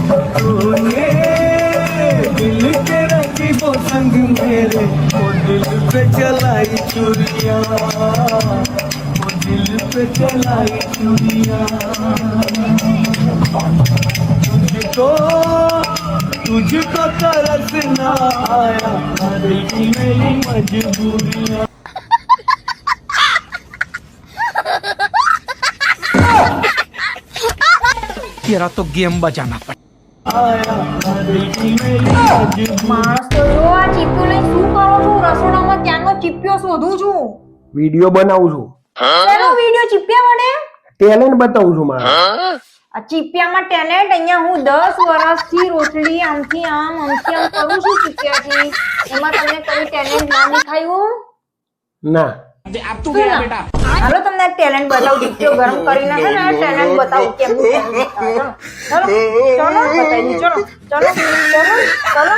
तूने दिल के रखी वो संग मेरे, वो दिल पे चलाई चूड़ियां, वो दिल पे चलाई चूड़ियां। तुझको तरस ना आया, दिल की मेरी मजबूरियां। तेरा तो गेम बजाना पड़ेगा। માણસ તો જો આ ચીપ્યો લઈને શું કરો છો? રસોડામાં ક્યાંનો ચીપ્યો શોધું છું. વિડિયો બનાવું છું, શેનો વિડિયો ચીપ્યા વડે? ટેલેન્ટ બતાવું છું મારે. આ ચીપિયામાં ટેલેન્ટ? અહીંયા હું 10 વર્ષથી રોટલી આમથી આમ કરું છું ચીપિયાથી. એમાં તમને કઈ ટેલેન્ટ ના દેખાયું? ના હાલો તમને ટેલેન્ટ બતાવું. ચીપિયો ગરમ કરીને છે ને ટેલેન્ટ બતાવું કેમનું ટેલેન્ટ. ચલો ચલો બતાવી દઉં. ચલો ચલો ચલો ચલો.